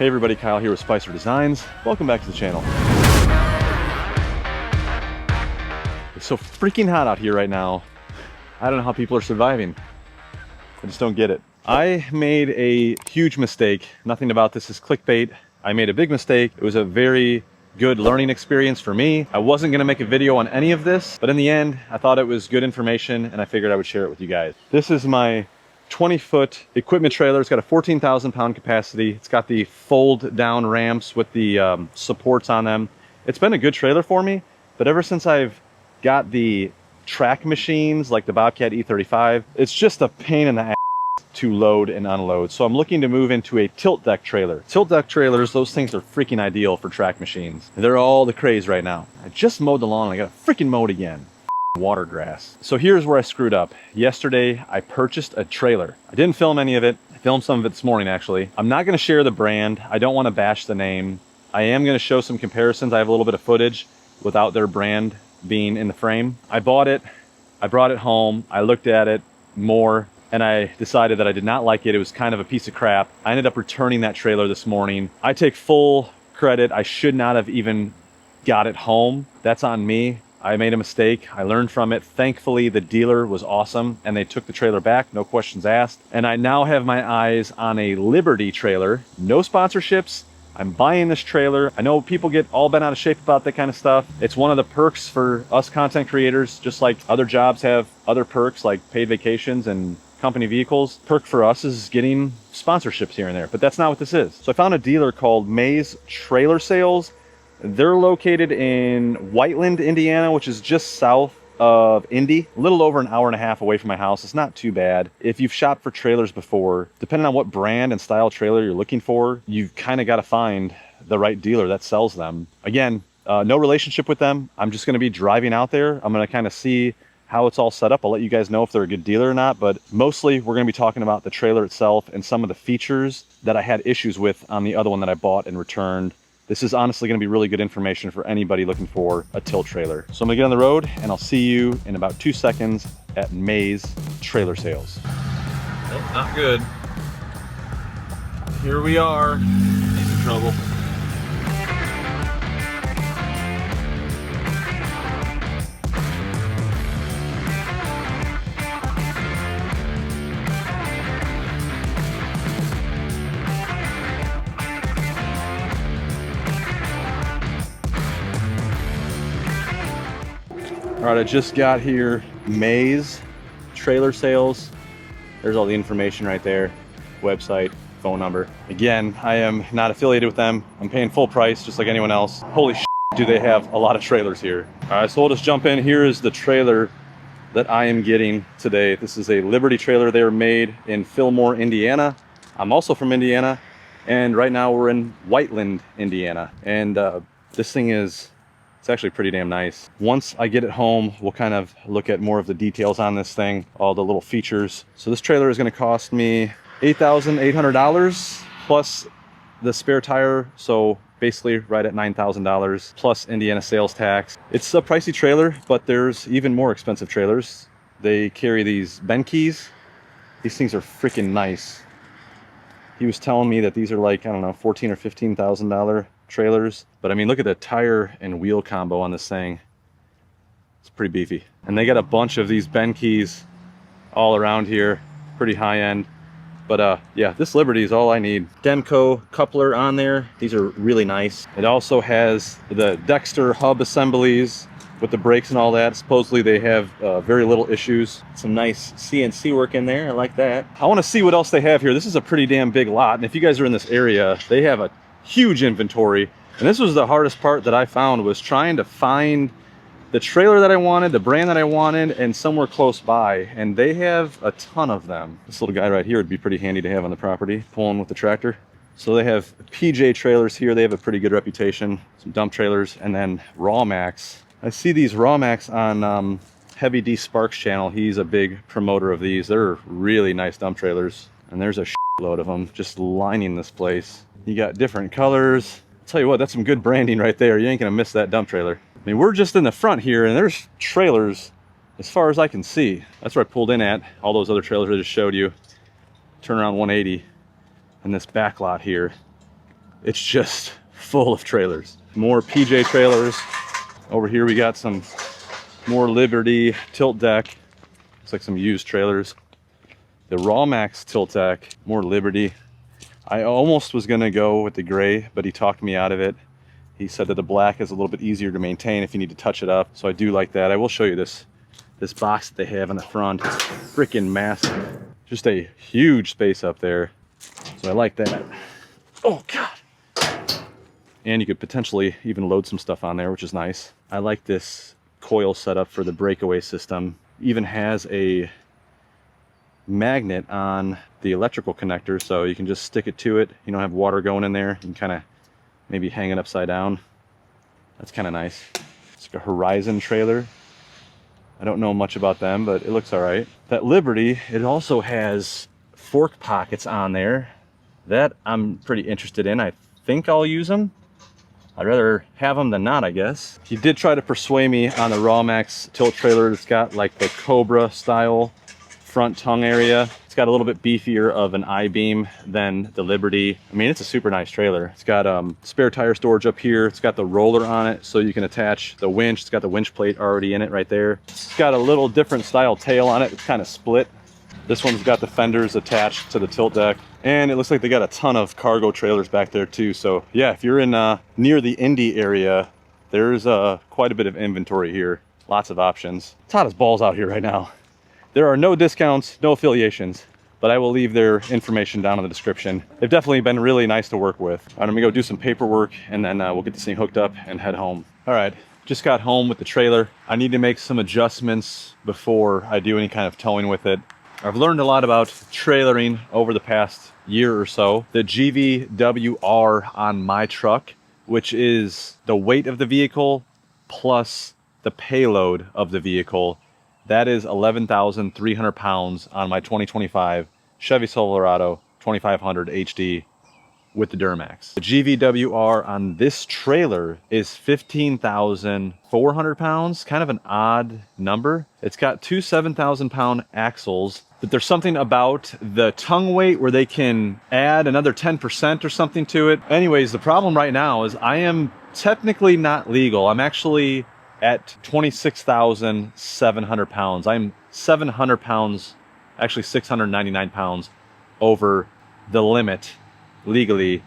Hey everybody, Kyle here with Spicer Designs. Welcome back to the channel. It's so freaking hot out here right now. I don't know how people are surviving. I just don't get it. I made a huge mistake. Nothing about this is clickbait. I made a big mistake. It was a very good learning experience for me. I wasn't gonna make a video on any of this, but in the end, I thought it was good information and I figured I would share it with you guys. This is my 20-foot equipment trailer. It's got a 14,000 pound capacity. It's got the fold down ramps with the supports on them. It's been a good trailer for me, but ever since I've got the track machines like the Bobcat E35, it's just a pain in the ass to load and unload. So I'm looking to move into a tilt deck trailer. Tilt deck trailers, those things are freaking ideal for track machines. They're all the craze right now. I just mowed the lawn and I gotta freaking mow it again. Water grass. So here's where I screwed up. Yesterday, I purchased a trailer. I didn't film any of it. I filmed some of it this morning, actually. I'm not gonna share the brand. I don't wanna bash the name. I am gonna show some comparisons. I have a little bit of footage without their brand being in the frame. I bought it, I brought it home, I looked at it more, and I decided that I did not like it. It was kind of a piece of crap. I ended up returning that trailer this morning. I take full credit. I should not have even got it home. That's on me. I made a mistake. I learned from it. Thankfully, the dealer was awesome and they took the trailer back, no questions asked. And I now have my eyes on a Liberty trailer. No sponsorships. I'm buying this trailer. I know people get all bent out of shape about that kind of stuff. It's one of the perks for us content creators, just like other jobs have other perks like paid vacations and company vehicles. Perk for us is getting sponsorships here and there, but that's not what this is. So I found a dealer called Mays Trailer Sales. They're located in Whiteland, Indiana, which is just south of Indy, a little over an hour and a half away from my house. It's not too bad. If you've shopped for trailers before, depending on what brand and style trailer you're looking for, you've kind of got to find the right dealer that sells them. Again, no relationship with them. I'm just going to be driving out there. I'm going to kind of see how it's all set up. I'll let you guys know if they're a good dealer or not, but mostly we're going to be talking about the trailer itself and some of the features that I had issues with on the other one that I bought and returned. This is honestly going to be really good information for anybody looking for a tilt trailer. So I'm going to get on the road and I'll see you in about 2 seconds at Mays Trailer Sales. Oh, not good. Here we are. He's in trouble. All right, I just got here, Mays Trailer Sales. There's all the information right there, website, phone number. Again, I am not affiliated with them. I'm paying full price, just like anyone else. Holy shit, do they have a lot of trailers here. All right, so we'll just jump in. Here is the trailer that I am getting today. This is a Liberty trailer. They were made in Fillmore, Indiana. I'm also from Indiana, and right now we're in Whiteland, Indiana. And this thing is, it's actually pretty damn nice. Once I get it home, we'll kind of look at more of the details on this thing, all the little features. So this trailer is gonna cost me $8,800 plus the spare tire. So basically right at $9,000 plus Indiana sales tax. It's a pricey trailer, but there's even more expensive trailers. They carry these Benkeys. These things are freaking nice. He was telling me that these are like, I don't know, $14,000 or $15,000 trailers. But I mean, look at the tire and wheel combo on this thing. It's pretty beefy. And they got a bunch of these Benkeys all around here, pretty high end. But yeah, this Liberty is all I need. Demco coupler on there. These are really nice. It also has the Dexter hub assemblies with the brakes and all that. Supposedly they have very little issues. Some nice CNC work in there. I like that. I want to see what else they have here. This is a pretty damn big lot. And if you guys are in this area, they have a huge inventory. And this was the hardest part that I found, was trying to find the trailer that I wanted, the brand that I wanted, and somewhere close by. And they have a ton of them. This little guy right here would be pretty handy to have on the property, pulling with the tractor. So they have PJ trailers here. They have a pretty good reputation. Some dump trailers, and then Rawmax. I see these Rawmax on Heavy D Sparks channel. He's a big promoter of these. They're really nice dump trailers. And there's a load of them just lining this place. You got different colors. I'll tell you what, that's some good branding right there. You ain't gonna miss that dump trailer. I mean, we're just in the front here and there's trailers as far as I can see. That's where I pulled in at. All those other trailers I just showed you. Turn around 180. And this back lot here it's just full of trailers. More PJ trailers. Over here we got some more Liberty tilt deck. Looks like some used trailers. The Duramax tilt deck, more Liberty. I almost was gonna go with the gray, but he talked me out of it. He said that the black is a little bit easier to maintain if you need to touch it up. So I do like that. I will show you this box that they have in the front. It's freaking massive. Just a huge space up there. So I like that. Oh God. And you could potentially even load some stuff on there, which is nice. I like this coil setup for the breakaway system. Even has a magnet on the electrical connector, so you can just stick it to it. You don't have water going in there. You can kind of maybe hang it upside down. That's kind of nice. It's like a Horizon trailer. I don't know much about them, but it looks all right. That Liberty, it also has fork pockets on there. That I'm pretty interested in. I think I'll use them. I'd rather have them than not, I guess. He did try to persuade me on the Duramax tilt trailer. It's got like the Cobra style front tongue area. It's got a little bit beefier of an I-beam than the Liberty. I mean, it's a super nice trailer. It's got spare tire storage up here. It's got the roller on it, so you can attach the winch. It's got the winch plate already in it right there. It's got a little different style tail on it. It's kind of split. This one's got the fenders attached to the tilt deck. And it looks like they got a ton of cargo trailers back there too. So yeah, if you're in near the Indy area, there's quite a bit of inventory here. Lots of options. It's hot as balls out here right now. There are no discounts, no affiliations, but I will leave their information down in the description. They've definitely been really nice to work with. All right, I'm gonna go do some paperwork and then we'll get this thing hooked up and head home. All right, just got home with the trailer. I need to make some adjustments before I do any kind of towing with it. I've learned a lot about trailering over the past year or so. The GVWR on my truck, which is the weight of the vehicle plus the payload of the vehicle, that is 11,300 pounds on my 2025 Chevy Silverado 2500 HD with the Duramax. The GVWR on this trailer is 15,400 pounds, kind of an odd number. It's got two 7,000 pound axles, but there's something about the tongue weight where they can add another 10% or something to it. Anyways, the problem right now is I am technically not legal. I'm actually at 26,700 pounds. I'm 700 pounds, actually 699 pounds over the limit legally.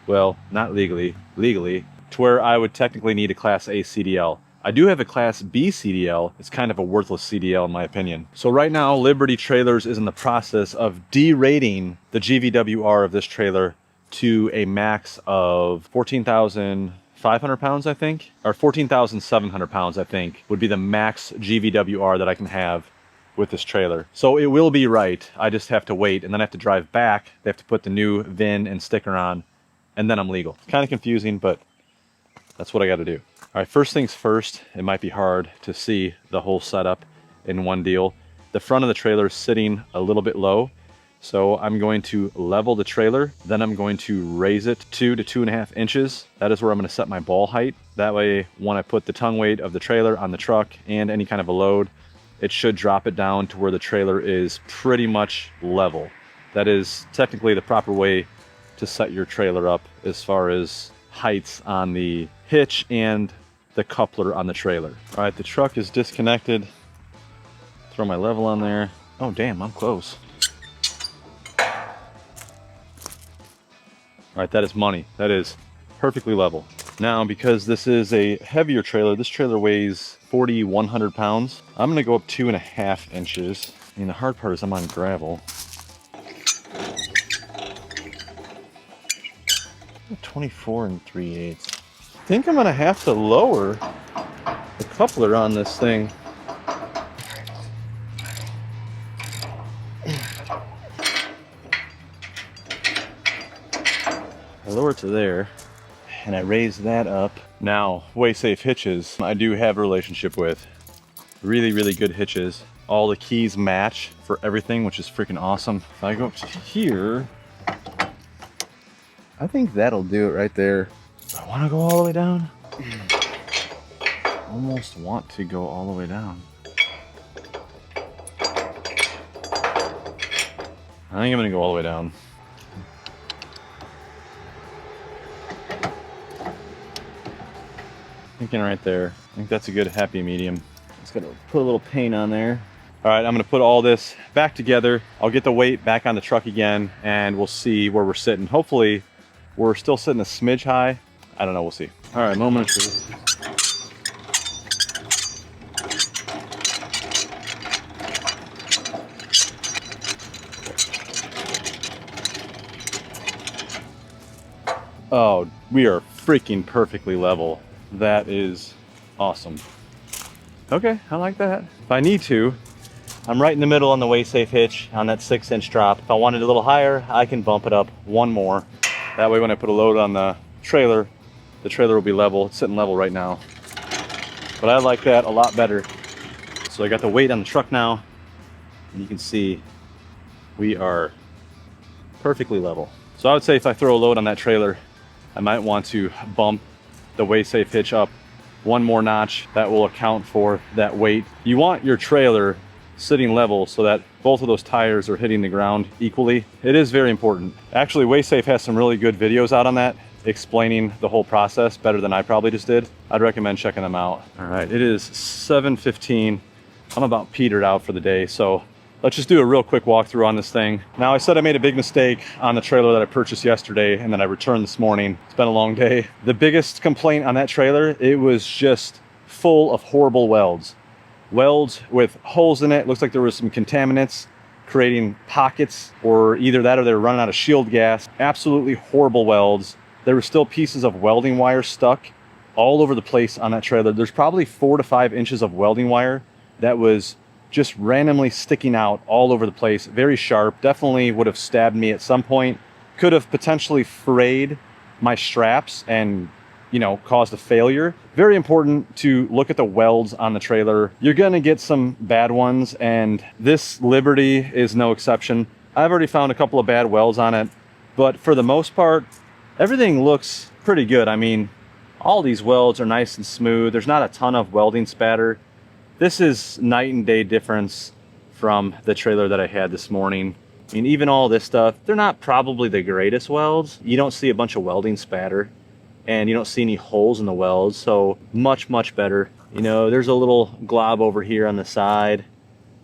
Well, not legally, to where I would technically need a Class A CDL. I do have a Class B CDL. It's kind of a worthless CDL in my opinion. So right now, Liberty Trailers is in the process of derating the GVWR of this trailer to a max of 14,500 pounds, I think, or 14,700 pounds, I think, would be the max GVWR that I can have with this trailer. So it will be right. I just have to wait, and then I have to drive back. They have to put the new VIN and sticker on, and then I'm legal. Kind of confusing, but that's what I got to do. All right, first things first, it might be hard to see the whole setup in one deal. The front of the trailer is sitting a little bit low, so I'm going to level the trailer, then I'm going to raise it 2 to 2.5 inches. That is where I'm going to set my ball height. That way, when I put the tongue weight of the trailer on the truck and any kind of a load, it should drop it down to where the trailer is pretty much level. That is technically the proper way to set your trailer up as far as heights on the hitch and the coupler on the trailer. All right, the truck is disconnected. Throw my level on there. Oh damn, I'm close. All right, that is money. That is perfectly level. Now, because this is a heavier trailer, this trailer weighs 4,100 pounds. I'm gonna go up 2.5 inches. I mean, the hard part is I'm on gravel. 24 3/8. I think I'm gonna have to lower the coupler on this thing. I lower it to there, and I raise that up. Now, Way Safe Hitches, I do have a relationship with. Really, really good hitches. All the keys match for everything, which is freaking awesome. If I go up to here, I think that'll do it right there. Do I want to go all the way down? Almost want to go all the way down. I think I'm gonna go all the way down. Thinking right there. I think that's a good happy medium. Just gonna put a little paint on there. All right, I'm gonna put all this back together. I'll get the weight back on the truck again and we'll see where we're sitting. Hopefully we're still sitting a smidge high. I don't know, we'll see. All right, moment of truth. Oh, we are freaking perfectly level. That is awesome. Okay, I like that. If I need to, I'm right in the middle on the weigh-safe hitch on that 6-inch drop. If I wanted a little higher, I can bump it up one more. That way when I put a load on the trailer will be level. It's sitting level right now. But I like that a lot better. So I got the weight on the truck now, and you can see we are perfectly level. So I would say if I throw a load on that trailer, I might want to bump the weigh-safe hitch up one more notch. That will account for that weight. You want your trailer sitting level so that both of those tires are hitting the ground equally. It is very important. Actually, weigh-safe has some really good videos out on that, explaining the whole process better than I probably just did. I'd recommend checking them out. All right, it is 7:15. I'm about petered out for the day, so let's just do a real quick walkthrough on this thing. Now, I said I made a big mistake on the trailer that I purchased yesterday and then I returned this morning. It's been a long day. The biggest complaint on that trailer, it was just full of horrible welds. Welds with holes in it. Looks like there was some contaminants creating pockets, or either that or they were running out of shield gas. Absolutely horrible welds. There were still pieces of welding wire stuck all over the place on that trailer. There's probably 4 to 5 inches of welding wire that was just randomly sticking out all over the place. Very sharp. Definitely would have stabbed me at some point. Could have potentially frayed my straps and, you know, caused a failure. Very important to look at the welds on the trailer. You're gonna get some bad ones, and this Liberty is no exception. I've already found a couple of bad welds on it, but for the most part, everything looks pretty good. I mean, all these welds are nice and smooth. There's not a ton of welding spatter. This is night and day difference from the trailer that I had this morning. I mean, even all this stuff, they're not probably the greatest welds. You don't see a bunch of welding spatter and you don't see any holes in the welds, so much, much better. You know, there's a little glob over here on the side,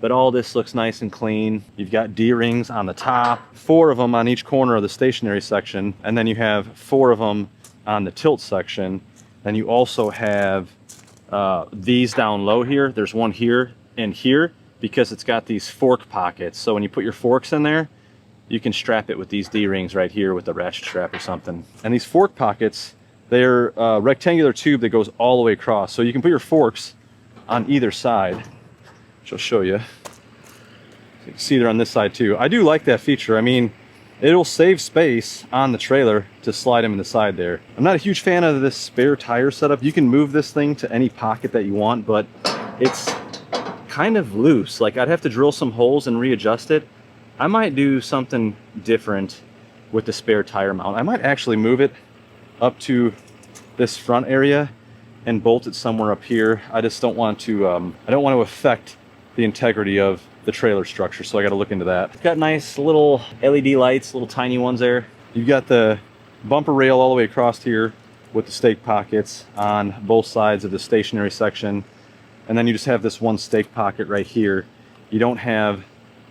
but all this looks nice and clean. You've got D-rings on the top, 4 of them on each corner of the stationary section, and then you have 4 of them on the tilt section. Then you also have these down low here. There's one here and here because it's got these fork pockets. So when you put your forks in there, you can strap it with these D-rings right here with the ratchet strap or something. And these fork pockets, they're a rectangular tube that goes all the way across. So you can put your forks on either side, which I'll show you. You can see they're on this side too. I do like that feature. I mean, it'll save space on the trailer to slide them in the side there. I'm not a huge fan of this spare tire setup. You can move this thing to any pocket that you want, but it's kind of loose. Like, I'd have to drill some holes and readjust it. I might do something different with the spare tire mount. I might actually move it up to this front area and bolt it somewhere up here. I just don't want to, I don't want to affect the integrity of the trailer structure, so I got to look into that. It's got nice little LED lights, little tiny ones there. You've got the bumper rail all the way across here with the stake pockets on both sides of the stationary section, and then you just have this one stake pocket right here. You don't have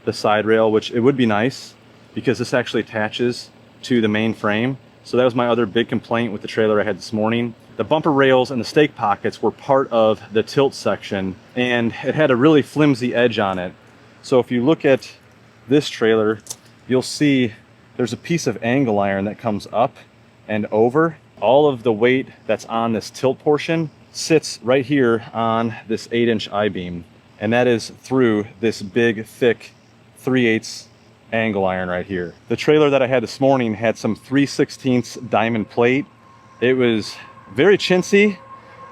the side rail, which it would be nice because this actually attaches to the main frame. So that was my other big complaint with the trailer I had this morning. The bumper rails and the stake pockets were part of the tilt section, and it had a really flimsy edge on it. So if you look at this trailer, you'll see there's a piece of angle iron that comes up and over. All of the weight that's on this tilt portion sits right here on this 8-inch I-beam, and that is through this big, thick 3/8 angle iron right here. The trailer that I had this morning had some 3/16 diamond plate. It was very chintzy.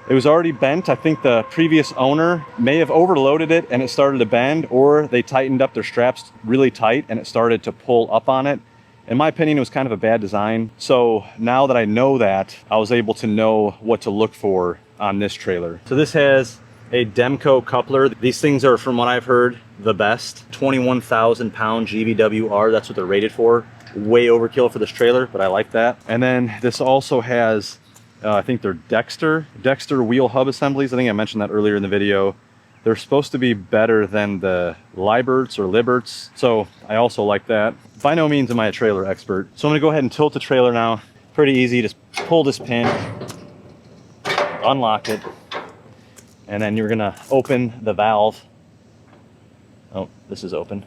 It was already bent. I think the previous owner may have overloaded it and it started to bend, or they tightened up their straps really tight and it started to pull up on it. In my opinion, it was kind of a bad design. So now that I know that, I was able to know what to look for on this trailer. So this has a Demco coupler. These things are, from what I've heard, the best. 21,000 pound GVWR, that's what they're rated for. Way overkill for this trailer, but I like that. And then this also has I think they're Dexter wheel hub assemblies. I think I mentioned that earlier in the video. They're supposed to be better than the Liberts or Liberts, so I also like that. By no means am I a trailer expert. So I'm gonna go ahead and tilt the trailer now. Pretty easy, just pull this pin, unlock it, and then you're gonna open the valve. Oh, this is open.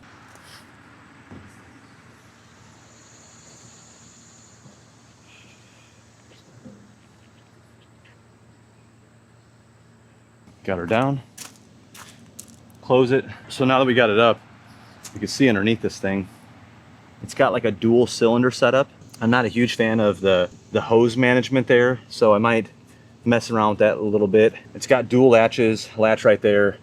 Got her down. Close it. So now that we got it up, you can see underneath this thing, it's got like a dual cylinder setup. I'm not a huge fan of the hose management there, so I might mess around with that a little bit. It's got dual latches, latch right there,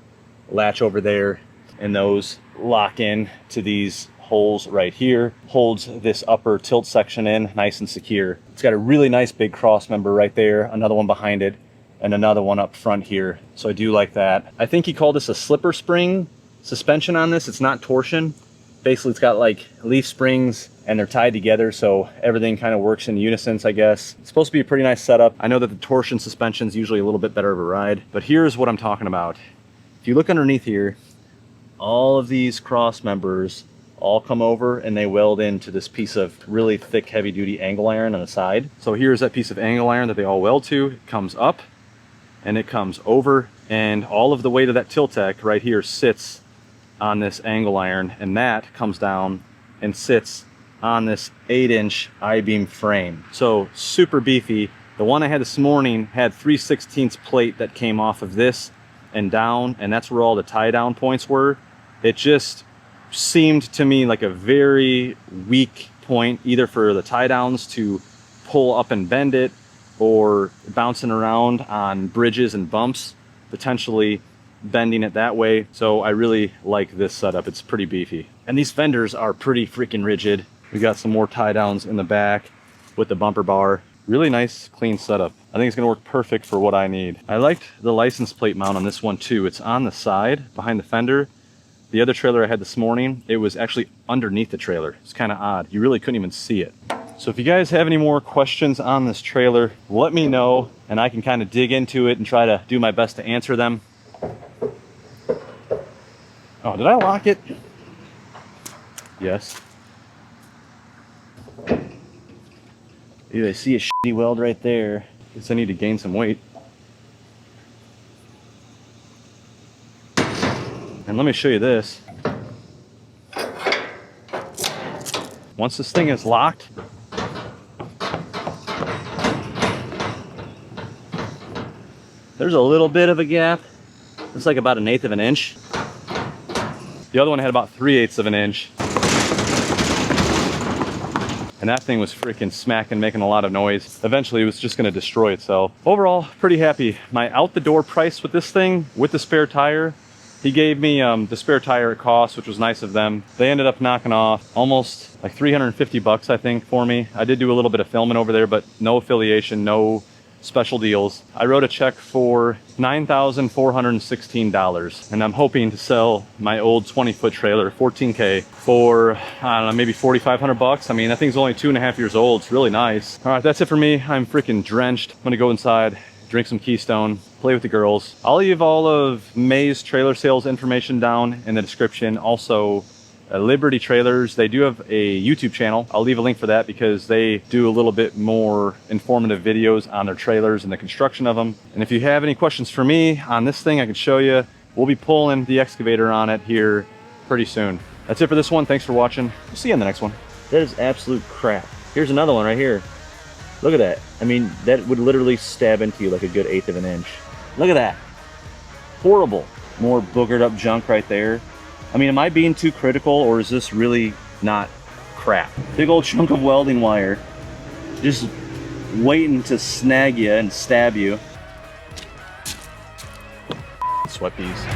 latch over there, and those lock in to these holes right here. Holds this upper tilt section in nice and secure. It's got a really nice big cross member right there, another one behind it, and another one up front here. So I do like that. I think he called this a slipper spring suspension on this. It's not torsion. Basically, it's got like leaf springs and they're tied together, so everything kind of works in unison, I guess. It's supposed to be a pretty nice setup. I know that the torsion suspension is usually a little bit better of a ride, but here's what I'm talking about. If you look underneath here, all of these cross members all come over and they weld into this piece of really thick, heavy-duty angle iron on the side. So here's that piece of angle iron that they all weld to. It comes up and it comes over, and all of the weight of that Tiltec right here sits on this angle iron, and that comes down and sits on this 8-inch I-beam frame. So super beefy. The one I had this morning had 3/16 plate that came off of this and down, and that's where all the tie down points were. It just seemed to me like a very weak point, either for the tie downs to pull up and bend it, or bouncing around on bridges and bumps, potentially bending it that way. So I really like this setup. It's pretty beefy. And these fenders are pretty freaking rigid. We got some more tie downs in the back with the bumper bar. Really nice, clean setup. I think it's gonna work perfect for what I need. I liked the license plate mount on this one too. It's on the side behind the fender. The other trailer I had this morning, it was actually underneath the trailer. It's kind of odd. You really couldn't even see it. So if you guys have any more questions on this trailer, let me know and I can kind of dig into it and try to do my best to answer them. Oh, did I lock it? Yes. Dude, I see a shitty weld right there. Guess I need to gain some weight. And let me show you this. Once this thing is locked, there's a little bit of a gap. It's like about 1/8 of an inch. The other one had about 3/8 of an inch. And that thing was freaking smacking, making a lot of noise. Eventually it was just gonna destroy itself. Overall, pretty happy. My out the door price with this thing, with the spare tire, he gave me the spare tire at cost, which was nice of them. They ended up knocking off almost like 350 bucks, I think, for me. I did do a little bit of filming over there, but no affiliation, no special deals. I wrote a check for $9,416, and I'm hoping to sell my old 20-foot trailer, 14K, for, I don't know, maybe 4,500 bucks. I mean, that thing's only 2.5 years old. It's really nice. All right, that's it for me. I'm freaking drenched. I'm gonna go inside, drink some Keystone, play with the girls. I'll leave all of May's trailer sales information down in the description. Also, Liberty Trailers, they do have a YouTube channel. I'll leave a link for that because they do a little bit more informative videos on their trailers and the construction of them. And if you have any questions for me on this thing, I can show you. We'll be pulling the excavator on it here pretty soon. That's it for this one. Thanks for watching. We'll see you in the next one. That is absolute crap. Here's another one right here. Look at that. I mean, that would literally stab into you like a good 1/8 of an inch. Look at that. Horrible. More boogered up junk right there. I mean, am I being too critical, or is this really not crap? Big old chunk of welding wire just waiting to snag you and stab you. Sweat bees.